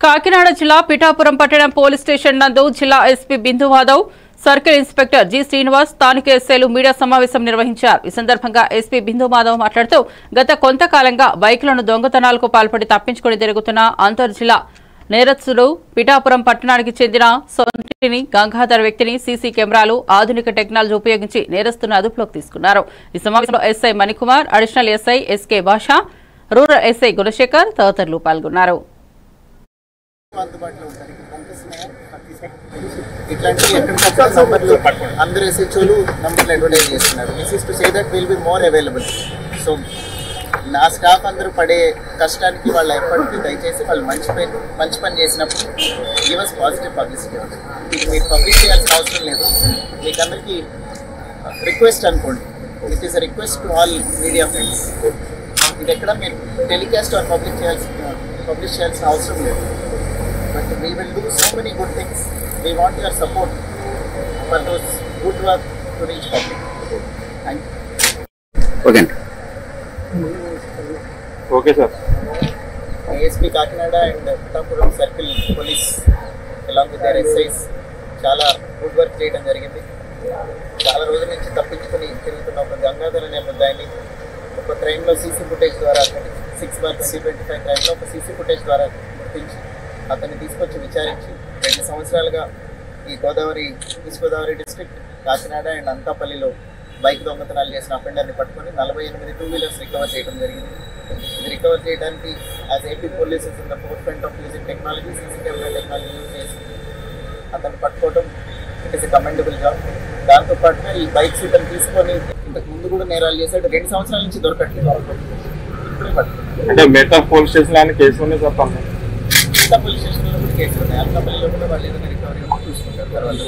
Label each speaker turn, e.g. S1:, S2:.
S1: కాకినాడ జిల్లా పిఠాపురం పట్టణం police station నందు జిల్లా SP Bindu Madhav, circle inspector G Srinivas, స్థానిక ఎస్ఐలు మీడియా సమావేశం నిర్వహించారు. ఈ సందర్భంగా ఎస్పీ బిందు మాధవ్ మాట్లాడుతూ గత కొంతకాలంగా బైకులను దొంగతనాలకు పాల్పడి తప్పించుకుని తిరుగుతున్న అంతర్జిల్లా నేరస్తుడు పిఠాపురం పట్టణానికి చెందిన సొంటిని గంగాధర్ వ్యక్తిని సీసీ కెమెరాలు, ఆధునిక టెక్నాలజీ ఉపయోగించి నేరస్తులను అదుపులోకి తీసుకున్నారు. ఈ సమావేశంలో SI Manikumar, additional SI SK Basha, rural SI Gunasekhar తదితరులు పాల్గొన్నారు.
S2: ఇట్లాంటివి ఎక్కడికక్కడ నంబర్లు అందరూ ఎస్హెచ్ఓలు నంబర్లు అడ్వర్టైజ్ చేస్తున్నారు. This is to say that will be more available. So నా స్టాఫ్ అందరూ పడే కష్టానికి వాళ్ళ ఎఫర్ట్కి దయచేసి వాళ్ళు మంచి పని చేసినప్పుడు గివ్ అస్ పాజిటివ్ పబ్లిసిటీ. ఇది మీరు పబ్లిష్ చేయాల్సిన అవసరం లేదు. మీకు అందరికీ రిక్వెస్ట్ అనుకోండి. It is a request to all media friends. ఇది ఎక్కడ మీరు టెలికాస్ట్ ఆర్ పబ్లిష్ చేయాల్సిన అవసరం లేదు. But we will do so many good things. We want your support for those good work to reach public. Thank you.
S3: Okay, sir.
S2: ASP Kakinada and Pittapuram Circle Police along with their SIs చాలా good work చేయడం జరిగింది. చాలా రోజుల నుంచి తప్పించుకొని తిరుగుతున్న ఒక గంగాధర్ అనే ముద్దాయిని ఒక క్రైమ్లో సీసీ ఫుటేజ్ ద్వారా 6/2025 క్రైమ్లో ఒక సీసీ ఫుటేజ్ ద్వారా గుర్తించి అతన్ని తీసుకొచ్చి విచారించి 2 సంవత్సరాలుగా ఈ east Godavari district Kakinada and అంతాపల్లిలో బైక్ దొంగతనాలు చేసిన అఫెండర్ని పట్టుకొని 48 2 వీలర్స్ రికవర్ చేయడం జరిగింది. ఇది రికవర్ చేయడానికి as AP polices in the four front of using technology, CC camera technology use చేసి అతన్ని పట్టుకోవడం it is a commendable job. దాంతోపాటుగా ఈ బైక్స్ ఇతను తీసుకొని ఇంతకు ముందు కూడా నేరాలు చేశాడు. 2 సంవత్సరాల నుంచి దొరకట్లేదు. ఇప్పుడే పట్టుకుంటాం.
S3: అంటే మెటా పోలీస్ స్టేషన్ కేసు ఉంది చెప్పండి.
S2: పోలీస్ స్టేషన్లో కూడా కేసులు ఉన్నాయి. అంతాపల్లిలో కూడా వాళ్ళు ఏదైనా రికవరీ చూసుకుంటారు తర్వాత.